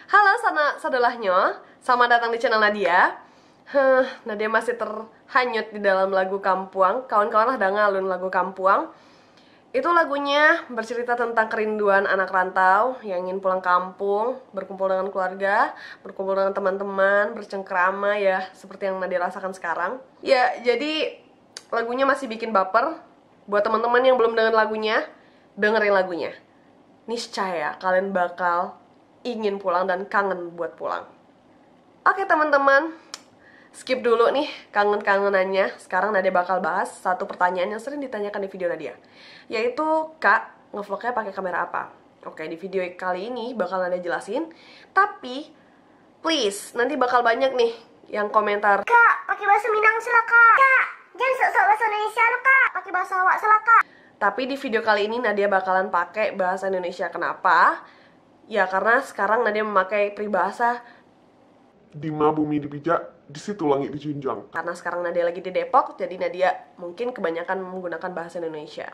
Halo sadolahnya, selamat datang di channel Nadia. Nadia masih terhanyut di dalam lagu Kampuang. Kawan-kawan lah ngalun lagu Kampuang. Itu lagunya bercerita tentang kerinduan anak rantau yang ingin pulang kampung, berkumpul dengan keluarga, berkumpul dengan teman-teman, bercengkrama ya, seperti yang Nadia rasakan sekarang. Ya, jadi lagunya masih bikin baper. Buat teman-teman yang belum dengerin lagunya, dengerin lagunya. Niscaya kalian bakal ingin pulang dan kangen buat pulang. Oke teman-teman, skip dulu nih kangen-kangenannya. Sekarang Nadia bakal bahas satu pertanyaan yang sering ditanyakan di video Nadia, yaitu, Kak, ngevlognya pakai kamera apa? Oke, di video kali ini bakal Nadia jelasin. Tapi, please, nanti bakal banyak nih yang komentar, Kak, pakai bahasa Minang sila, Kak. Kak, jangan sok-sok bahasa Indonesia lo, Kak. Pakai bahasa awak sila, Kak. Tapi di video kali ini Nadia bakalan pakai bahasa Indonesia. Kenapa? Ya karena sekarang Nadia memakai peribahasa di ma bumi dipijak, di situ langit dijunjang. Karena sekarang Nadia lagi di Depok, jadi Nadia mungkin kebanyakan menggunakan bahasa Indonesia.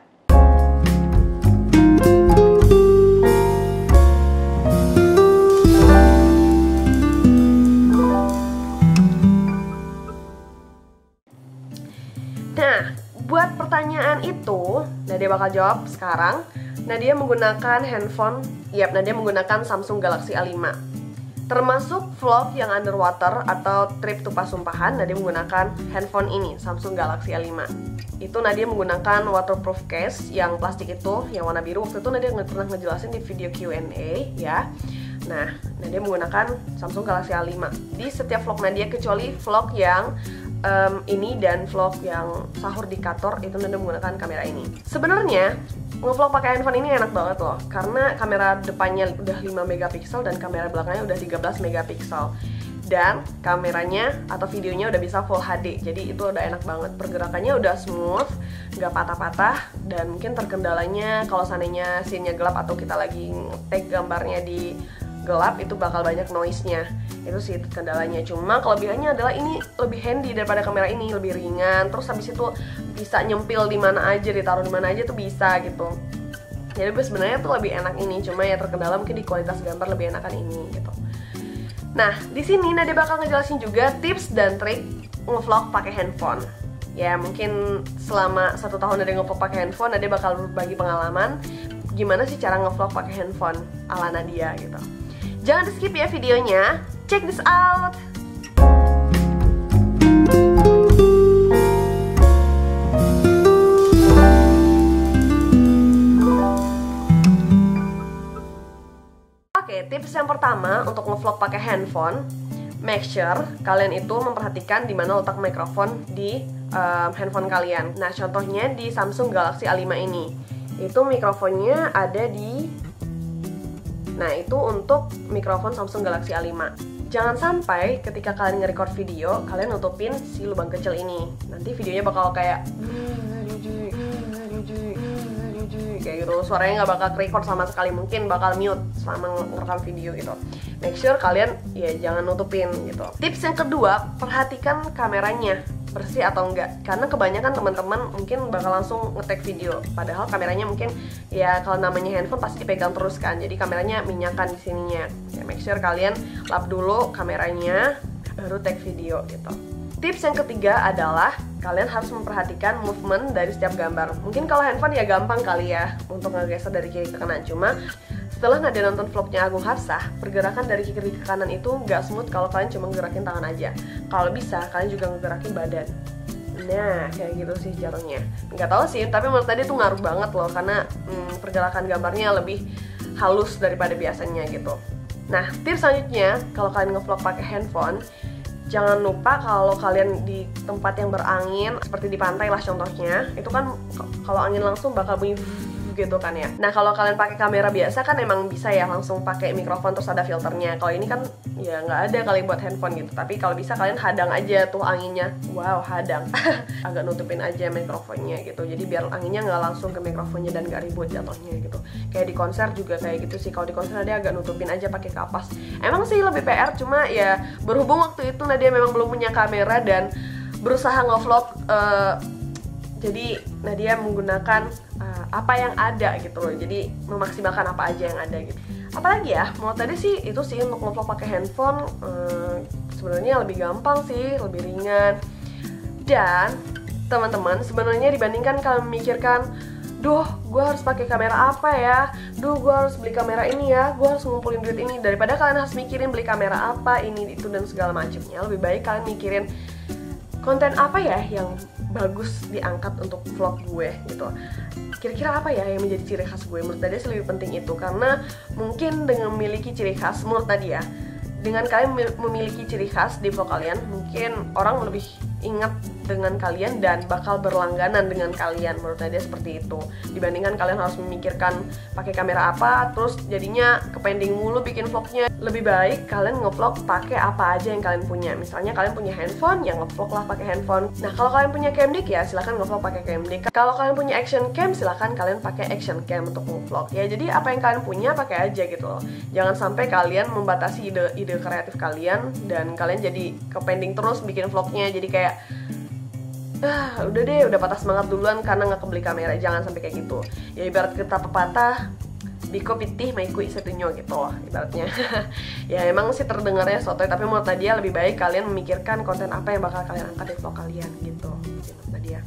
Nah, buat pertanyaan itu, Nadia bakal jawab sekarang. Nadia menggunakan handphone, Nadia menggunakan Samsung Galaxy A5. Termasuk vlog yang underwater atau trip to Pasumpahan, Nadia menggunakan handphone ini, Samsung Galaxy A5. Itu Nadia menggunakan waterproof case yang plastik itu, yang warna biru. Waktu itu Nadia pernah ngejelasin di video Q&A ya. Nah, Nadia menggunakan Samsung Galaxy A5 di setiap vlog Nadia, kecuali vlog yang ini dan vlog yang sahur di kantor, itu Nadia menggunakan kamera ini. Sebenarnya ngevlog pakai handphone ini enak banget loh, karena kamera depannya udah 5 megapiksel dan kamera belakangnya udah 13 megapiksel. Dan kameranya atau videonya udah bisa Full HD, jadi itu udah enak banget. Pergerakannya udah smooth, nggak patah-patah, dan mungkin terkendalanya kalau seandainya scene-nya gelap atau kita lagi nge-take gambarnya di gelap, itu bakal banyak noise-nya. Itu sih kendalanya. Cuma kelebihannya adalah ini lebih handy daripada kamera ini, lebih ringan. Terus habis itu bisa nyempil di mana aja, ditaruh di mana aja tuh bisa gitu. Jadi sebenarnya tuh lebih enak ini, cuma ya terkendala mungkin di kualitas gambar lebih enakan ini gitu. Nah, di sini Nadia bakal ngejelasin juga tips dan trik ngevlog pakai handphone. Ya, mungkin selama 1 tahun Nadia ngevlog pakai handphone, Nadia bakal berbagi pengalaman gimana sih cara ngevlog pakai handphone ala Nadia gitu. Jangan di skip ya videonya. Check this out. Oke, tips yang pertama untuk ngevlog pakai handphone, make sure kalian itu memperhatikan di mana letak mikrofon di handphone kalian. Nah, contohnya di Samsung Galaxy A5 ini, itu mikrofonnya ada di, nah itu untuk mikrofon Samsung Galaxy A5. Jangan sampai ketika kalian nge-record video, kalian nutupin si lubang kecil ini. Nanti videonya bakal kayak kayak gitu, suaranya nggak bakal record sama sekali, mungkin bakal mute selama ngerekam video gitu. Make sure kalian ya jangan nutupin gitu. Tips yang kedua, perhatikan kameranya bersih atau enggak, karena kebanyakan teman-teman mungkin bakal langsung nge-take video, padahal kameranya mungkin ya kalau namanya handphone pasti dipegang terus kan, jadi kameranya minyakan di sininya. Ya, make sure kalian lap dulu kameranya baru take video gitu. Tips yang ketiga adalah kalian harus memperhatikan movement dari setiap gambar. Mungkin kalau handphone ya gampang kali ya untuk ngegeser dari kiri ke kanan, cuma setelah Nadia nonton vlognya Agung Hafsah, pergerakan dari kiri ke kanan itu nggak smooth kalau kalian cuma ngerakin tangan aja. Kalau bisa, kalian juga ngerakin badan. Nah, kayak gitu sih jatuhnya. Nggak tahu sih, tapi menurut Nadia tuh ngaruh banget loh, karena pergerakan gambarnya lebih halus daripada biasanya gitu. Nah, tips selanjutnya, kalau kalian ngevlog pakai handphone, jangan lupa kalau kalian di tempat yang berangin, seperti di pantai lah contohnya, itu kan kalau angin langsung bakal bunyi gitu kan ya. Nah, kalau kalian pakai kamera biasa kan emang bisa ya langsung pakai mikrofon terus ada filternya. Kalau ini kan ya nggak ada kali buat handphone gitu. Tapi kalau bisa kalian hadang aja tuh anginnya. Wow, hadang. Agak nutupin aja mikrofonnya gitu. Jadi biar anginnya nggak langsung ke mikrofonnya dan nggak ribut jatuhnya gitu. Kayak di konser juga kayak gitu sih. Kalau di konser Nadia agak nutupin aja pakai kapas. Emang sih lebih PR, cuma ya berhubung waktu itu Nadia memang belum punya kamera dan berusaha ngevlog, jadi Nadia menggunakan apa yang ada gitu loh, jadi memaksimalkan apa aja yang ada gitu. Apalagi ya, menurut tadi sih itu sih untuk ngevlog pakai handphone sebenarnya lebih gampang sih, lebih ringan. Dan teman-teman, sebenarnya dibandingkan kalian memikirkan, duh gue harus pakai kamera apa ya, duh gue harus beli kamera ini ya, gue harus ngumpulin duit ini, daripada kalian harus mikirin beli kamera apa, ini itu dan segala macamnya, lebih baik kalian mikirin konten apa ya yang bagus diangkat untuk vlog gue gitu. Kira-kira apa ya yang menjadi ciri khas gue? Menurut tadi lebih penting itu, karena mungkin dengan memiliki ciri khas, menurut tadi ya, dengan kalian memiliki ciri khas di vlog kalian, mungkin orang lebih ingat dengan kalian dan bakal berlangganan dengan kalian. Menurut saya seperti itu, dibandingkan kalian harus memikirkan pakai kamera apa terus jadinya kepending mulu bikin vlognya. Lebih baik kalian ngevlog pakai apa aja yang kalian punya. Misalnya kalian punya handphone, ya ngevlog lah pakai handphone. Nah kalau kalian punya camdic ya silahkan ngevlog pakai camdic. Kalau kalian punya action cam silahkan kalian pakai action cam untuk ngevlog ya. Jadi apa yang kalian punya pakai aja gitu loh. Jangan sampai kalian membatasi ide kreatif kalian dan kalian jadi kepending terus bikin vlognya, jadi kayak udah deh, udah patah semangat duluan karena nggak kebeli kamera. Jangan sampai kayak gitu ya. Ibarat kata pepatah, biko pitih maiku isetunyo gitu loh ibaratnya. Ya emang sih terdengarnya sotoy, tapi menurut Nadia lebih baik kalian memikirkan konten apa yang bakal kalian angkat di vlog kalian gitu menurut Nadia.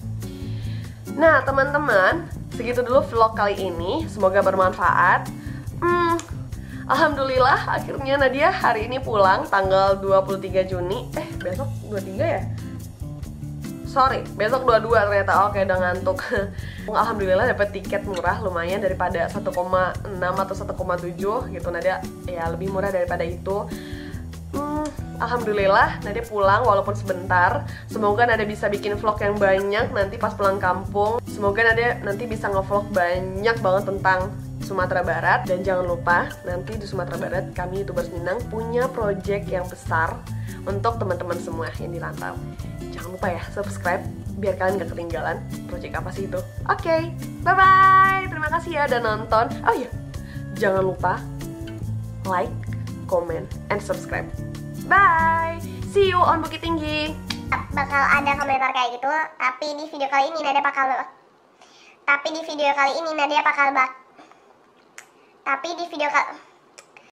Nah teman-teman, segitu dulu vlog kali ini, semoga bermanfaat. Alhamdulillah akhirnya Nadia hari ini pulang tanggal 23 Juni. Besok 23 ya? Sorry, besok 22 ternyata. Oke, udah ngantuk. Alhamdulillah dapat tiket murah lumayan daripada 1,6 atau 1,7 gitu. Nadia ya lebih murah daripada itu. Alhamdulillah Nadia pulang walaupun sebentar. Semoga Nadia bisa bikin vlog yang banyak nanti pas pulang kampung. Semoga Nadia nanti bisa ngevlog banyak banget tentang Sumatera Barat. Dan jangan lupa nanti di Sumatera Barat kami YouTubers Minang punya project yang besar untuk teman-teman semua yang di rantau. Jangan lupa ya subscribe biar kalian gak ketinggalan project apa sih itu. Oke, bye-bye. Terima kasih ya udah nonton. Oh iya, jangan lupa like, comment, and subscribe. Bye. See you on Bukit Tinggi. Bakal ada komentar kayak gitu, tapi di video kali ini Nadia bakal tapi di video kali